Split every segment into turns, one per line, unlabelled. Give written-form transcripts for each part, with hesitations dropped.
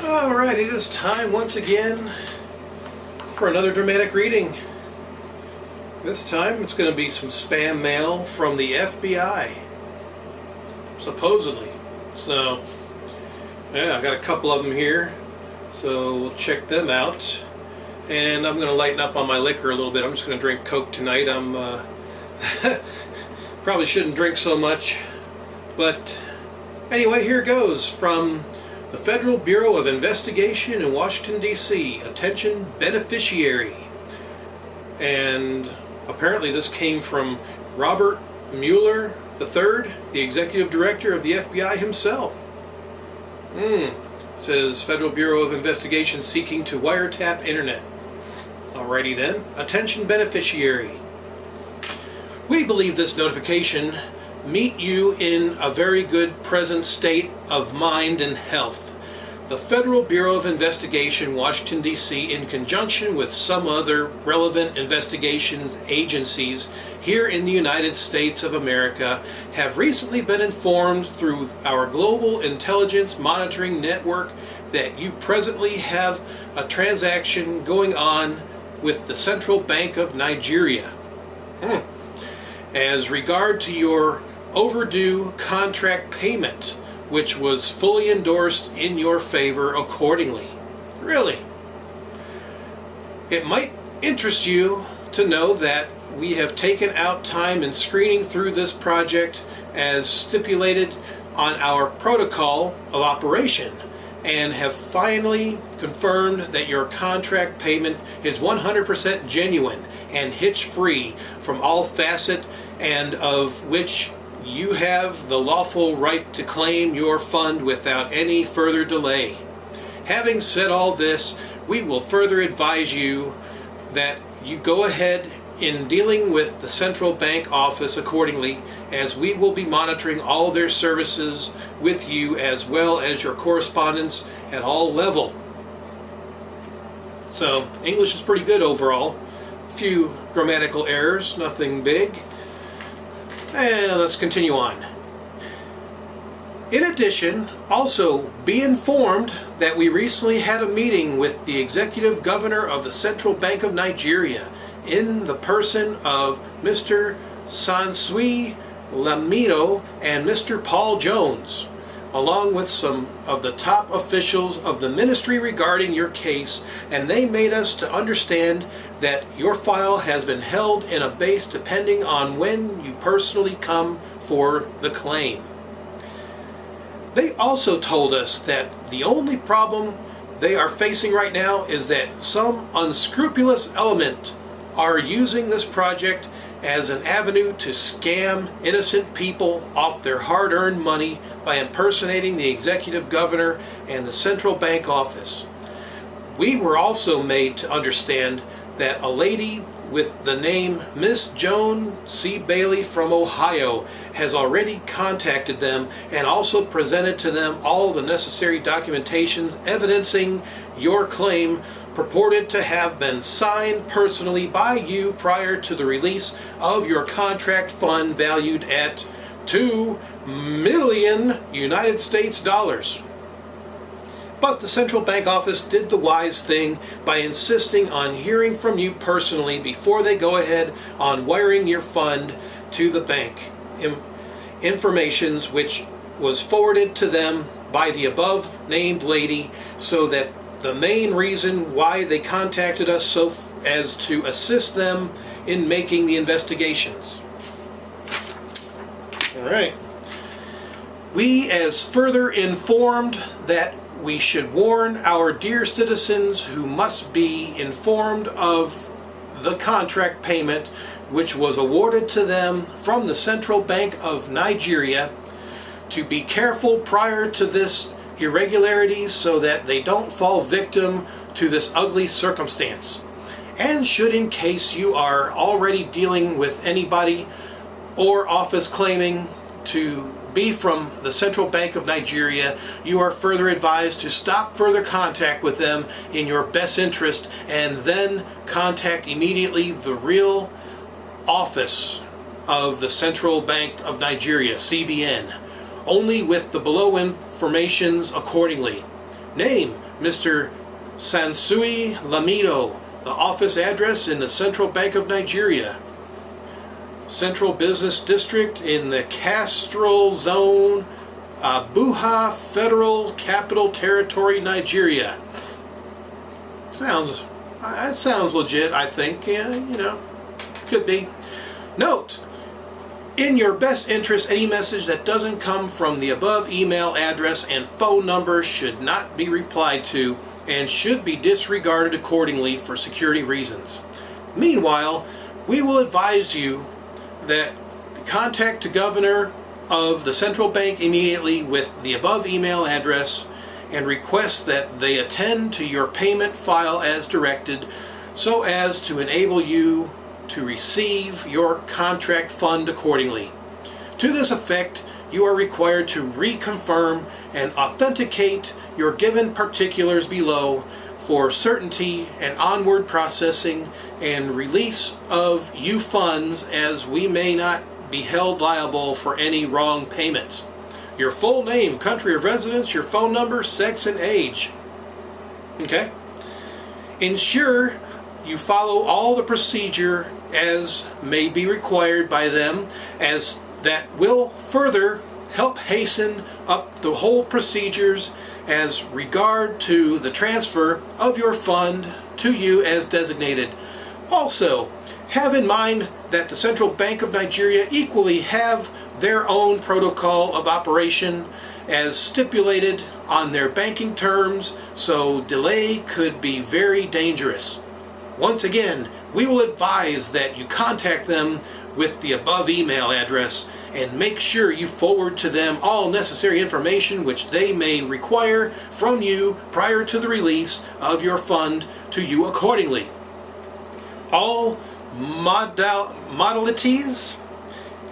Alright, it is time once again for another dramatic reading. This time it's going to be some spam mail from the FBI. Supposedly. So, yeah, I got a couple of them here. So we'll check them out. And I'm going to lighten up on my liquor a little bit. I'm just going to drink Coke tonight. I'm probably shouldn't drink so much. But anyway, here goes from the Federal Bureau of Investigation in Washington, D.C. Attention Beneficiary. And apparently this came from Robert Mueller III, the Executive Director of the FBI himself. It says Federal Bureau of Investigation seeking to wiretap Internet. Alrighty then. Attention Beneficiary. We believe this notification meet you in a very good present state of mind and health. The Federal Bureau of Investigation, Washington, D.C., in conjunction with some other relevant investigations agencies here in the United States of America, have recently been informed through our Global Intelligence Monitoring Network that you presently have a transaction going on with the Central Bank of Nigeria. As regard to your overdue contract payment, which was fully endorsed in your favor accordingly. Really? It might interest you to know that we have taken out time in screening through this project as stipulated on our protocol of operation and have finally confirmed that your contract payment is 100% genuine and hitch-free from all facet, and of which you have the lawful right to claim your fund without any further delay. Having said all this, we will further advise you that you go ahead in dealing with the Central Bank office accordingly, as we will be monitoring all their services with you as well as your correspondence at all level. So, English is pretty good overall. A few grammatical errors, nothing big. And let's continue on. In addition, also be informed that we recently had a meeting with the Executive Governor of the Central Bank of Nigeria in the person of Mr. Sansui Lamido and Mr. Paul Jones, along with some of the top officials of the ministry regarding your case, and they made us to understand that your file has been held in abeyance depending on when you personally come for the claim. They also told us that the only problem they are facing right now is that some unscrupulous element are using this project as an avenue to scam innocent people off their hard-earned money by impersonating the executive governor and the central bank office. We were also made to understand that a lady with the name Miss Joan C. Bailey from Ohio has already contacted them and also presented to them all the necessary documentations evidencing your claim purported to have been signed personally by you prior to the release of your contract fund valued at $2 million United States dollars. But the central bank office did the wise thing by insisting on hearing from you personally before they go ahead on wiring your fund to the bank. Informations which was forwarded to them by the above named lady, so that the main reason why they contacted us so as to assist them in making the investigations. All right. We as further informed that we should warn our dear citizens who must be informed of the contract payment which was awarded to them from the Central Bank of Nigeria to be careful prior to this irregularities so that they don't fall victim to this ugly circumstance. And should, in case you are already dealing with anybody or office claiming to be from the Central Bank of Nigeria, you are further advised to stop further contact with them in your best interest, and then contact immediately the real office of the Central Bank of Nigeria, CBN, only with the below informations accordingly. Name, Mr. Sansui Lamido. The office address in the Central Bank of Nigeria. Central Business District in the Castral Zone, Abuja Federal Capital Territory, Nigeria. That sounds legit, I think. Yeah, could be. Note, in your best interest, any message that doesn't come from the above email address and phone number should not be replied to and should be disregarded accordingly for security reasons. Meanwhile, we will advise you that contact the governor of the central bank immediately with the above email address and request that they attend to your payment file as directed so as to enable you to receive your contract fund accordingly. To this effect, you are required to reconfirm and authenticate your given particulars below for certainty and onward processing and release of you funds, as we may not be held liable for any wrong payments. Your full name, country of residence, your phone number, sex, and age. Okay? Ensure you follow all the procedure as may be required by them, as that will further help hasten up the whole procedures as regard to the transfer of your fund to you as designated. Also, have in mind that the Central Bank of Nigeria equally have their own protocol of operation as stipulated on their banking terms, so delay could be very dangerous. Once again, we will advise that you contact them with the above email address and make sure you forward to them all necessary information which they may require from you prior to the release of your fund to you accordingly. All modalities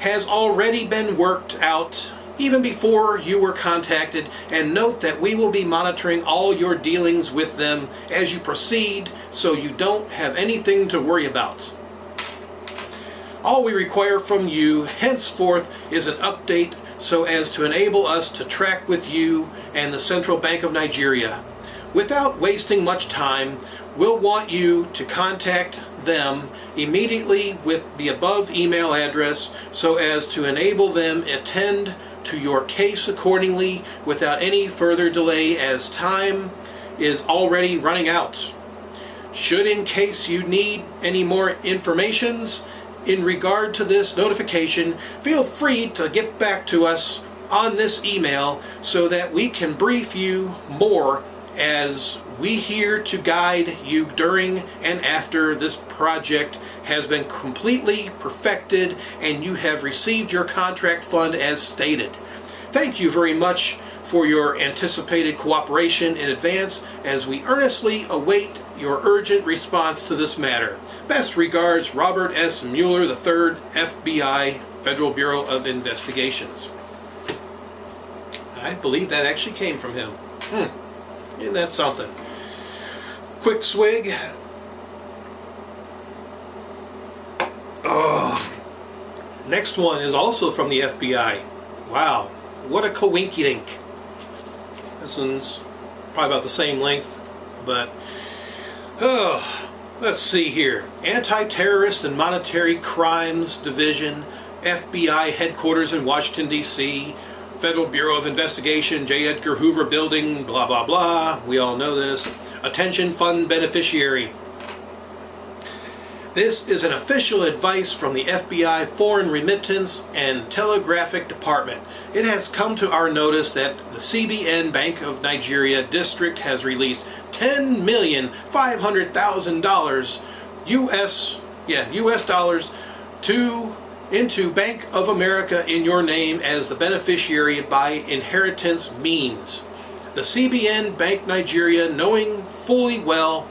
has already been worked out even before you were contacted, and note that we will be monitoring all your dealings with them as you proceed, so you don't have anything to worry about. All we require from you henceforth is an update so as to enable us to track with you and the Central Bank of Nigeria. Without wasting much time, we'll want you to contact them immediately with the above email address so as to enable them attend to your case accordingly without any further delay, as time is already running out. Should, in case you need any more informations in regard to this notification, feel free to get back to us on this email so that we can brief you more, as we here to guide you during and after this project has been completely perfected and you have received your contract fund as stated. Thank you very much for your anticipated cooperation in advance, as we earnestly await your urgent response to this matter. Best regards, Robert S. Mueller III, FBI, Federal Bureau of Investigations. I believe that actually came from him. Isn't that something? Quick swig. Oh. Next one is also from the FBI. Wow, what a coinkydink. This one's probably about the same length, but let's see here. Anti-Terrorist and Monetary Crimes Division, FBI headquarters in Washington, D.C., Federal Bureau of Investigation, J. Edgar Hoover Building, blah, blah, blah. We all know this. Attention Fund Beneficiary. This is an official advice from the FBI Foreign Remittance and Telegraphic Department. It has come to our notice that the CBN Bank of Nigeria District has released $10,500,000 US dollars into Bank of America in your name as the beneficiary by inheritance means. The CBN Bank Nigeria, knowing fully well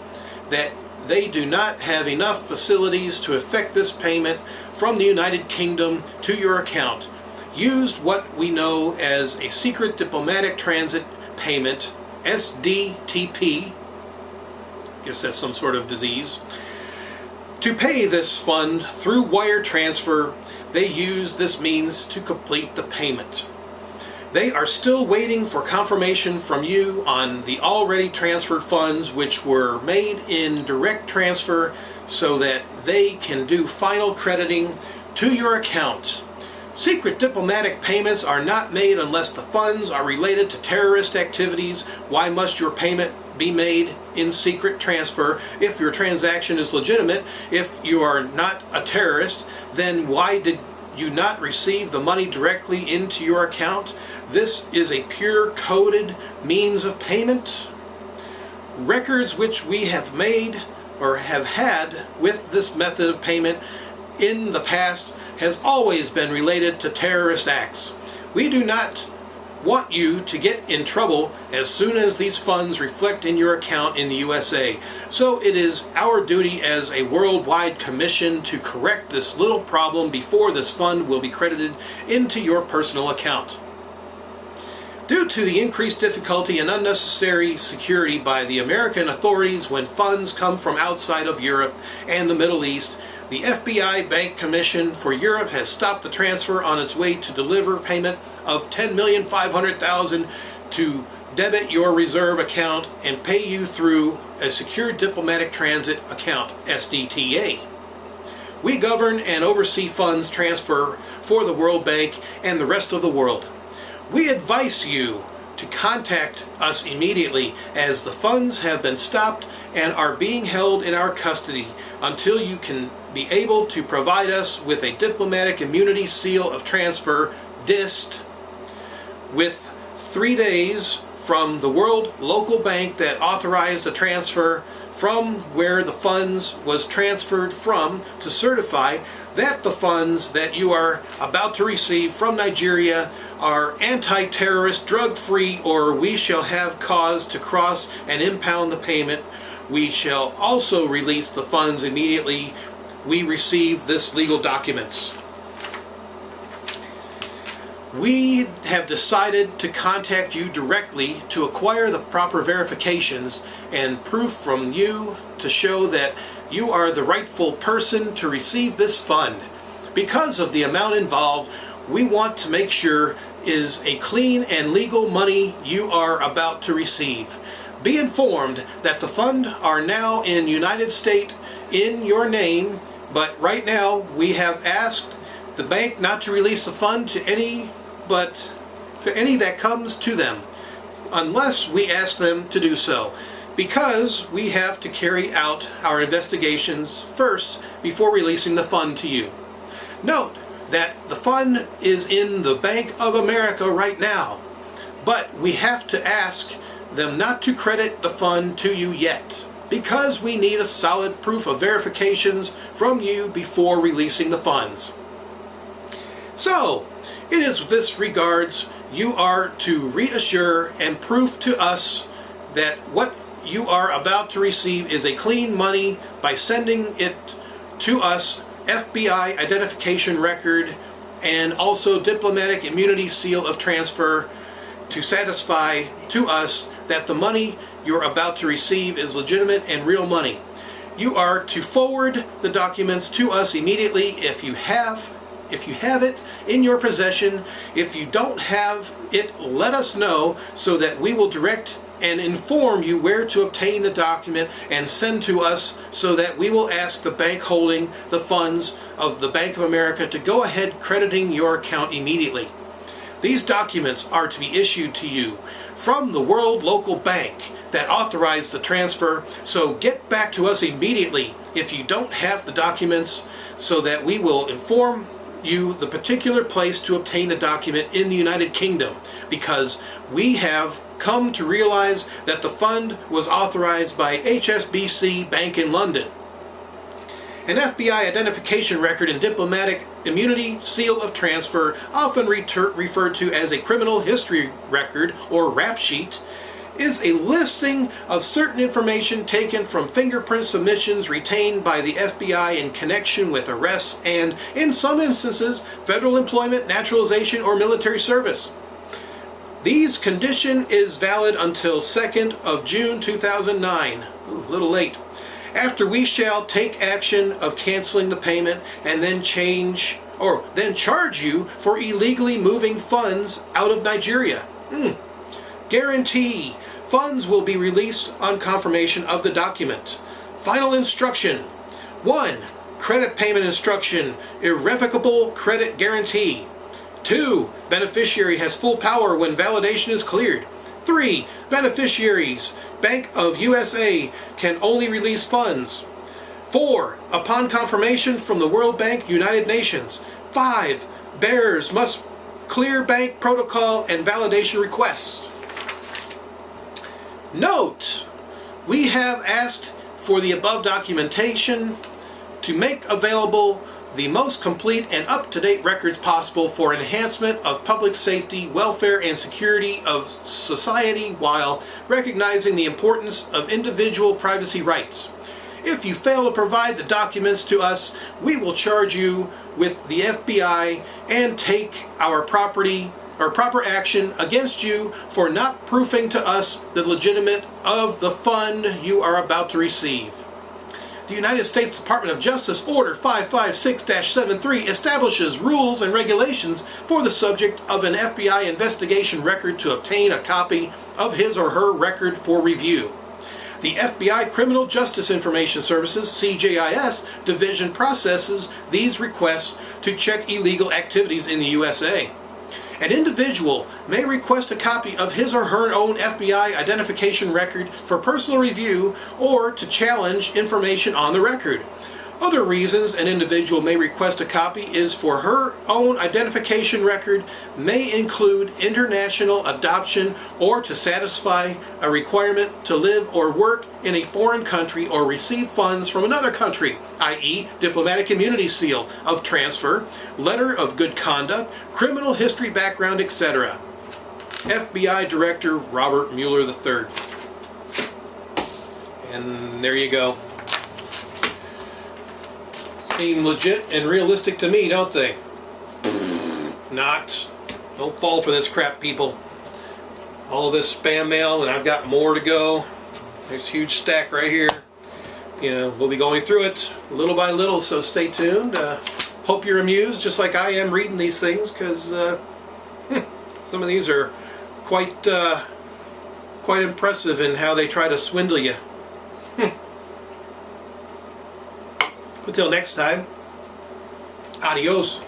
that they do not have enough facilities to effect this payment from the United Kingdom to your account, used what we know as a secret diplomatic transit payment, SDTP, I guess that's some sort of disease. To pay this fund through wire transfer, they use this means to complete the payment. They are still waiting for confirmation from you on the already transferred funds, which were made in direct transfer, so that they can do final crediting to your account. Secret diplomatic payments are not made unless the funds are related to terrorist activities. Why must your payment be made in secret transfer if your transaction is legitimate? If you are not a terrorist, then why did you not receive the money directly into your account? This is a pure coded means of payment. Records which we have made or have had with this method of payment in the past has always been related to terrorist acts. We do not want you to get in trouble as soon as these funds reflect in your account in the USA. So it is our duty as a worldwide commission to correct this little problem before this fund will be credited into your personal account. Due to the increased difficulty and unnecessary security by the American authorities when funds come from outside of Europe and the Middle East, the FBI Bank Commission for Europe has stopped the transfer on its way to deliver payment of $10,500,000 to debit your reserve account and pay you through a Secure Diplomatic Transit Account, SDTA. We govern and oversee funds transfer for the World Bank and the rest of the world. We advise you to contact us immediately, as the funds have been stopped and are being held in our custody until you can be able to provide us with a diplomatic immunity seal of transfer, DIST, with 3 days from the World Local Bank that authorized the transfer from where the funds was transferred from, to certify that the funds that you are about to receive from Nigeria are anti-terrorist, drug-free, or we shall have cause to cross and impound the payment. We shall also release the funds immediately we receive this legal documents. We have decided to contact you directly to acquire the proper verifications and proof from you to show that you are the rightful person to receive this fund. Because of the amount involved, we want to make sure is a clean and legal money you are about to receive. Be informed that the fund are now in United States in your name, but right now we have asked the bank not to release the fund to any that comes to them, unless we ask them to do so, because we have to carry out our investigations first before releasing the fund to you. Note that the fund is in the Bank of America right now, but we have to ask them not to credit the fund to you yet, because we need a solid proof of verifications from you before releasing the funds. So, it is with this regards you are to reassure and prove to us that what you are about to receive is a clean money by sending it to us, FBI identification record, and also diplomatic immunity seal of transfer, to satisfy to us that the money you're about to receive is legitimate and real money. You are to forward the documents to us immediately if you have it in your possession. If you don't have it, let us know so that we will direct and inform you where to obtain the document and send to us, so that we will ask the bank holding the funds of the Bank of America to go ahead crediting your account immediately. These documents are to be issued to you from the World Local Bank that authorized the transfer, so get back to us immediately if you don't have the documents, so that we will inform you the particular place to obtain the document in the United Kingdom, because we have come to realize that the fund was authorized by HSBC Bank in London. An FBI identification record and diplomatic immunity seal of transfer, often referred to as a criminal history record or rap sheet, is a listing of certain information taken from fingerprint submissions retained by the FBI in connection with arrests and, in some instances, federal employment, naturalization, or military service. These condition is valid until 2nd of June 2009. Ooh, a little late. After we shall take action of canceling the payment and then change or then charge you for illegally moving funds out of Nigeria. Guarantee. Funds will be released on confirmation of the document. Final instruction. 1. Credit payment instruction. Irrevocable credit guarantee. 2. Beneficiary has full power when validation is cleared. 3. Beneficiaries. Bank of USA can only release funds. 4. Upon confirmation from the World Bank, United Nations. 5. Bearers must clear bank protocol and validation requests. Note: we have asked for the above documentation to make available the most complete and up-to-date records possible for enhancement of public safety, welfare, and security of society while recognizing the importance of individual privacy rights. If you fail to provide the documents to us, we will charge you with the FBI and take our proper action against you for not proofing to us the legitimacy of the fund you are about to receive. The United States Department of Justice Order 556-73 establishes rules and regulations for the subject of an FBI investigation record to obtain a copy of his or her record for review. The FBI Criminal Justice Information Services, CJIS, division processes these requests to check illegal activities in the USA. An individual may request a copy of his or her own FBI identification record for personal review or to challenge information on the record. Other reasons an individual may request a copy is for her own identification record may include international adoption or to satisfy a requirement to live or work in a foreign country or receive funds from another country, i.e. diplomatic immunity seal of transfer, letter of good conduct, criminal history background, etc. FBI Director Robert Mueller III. And there you go. Seem legit and realistic to me, don't they? Not. Don't fall for this crap, people. All this spam mail, and I've got more to go. There's a huge stack right here. You know, we'll be going through it little by little, so stay tuned. Hope you're amused, just like I am reading these things, because some of these are quite impressive in how they try to swindle you. Until next time, adios.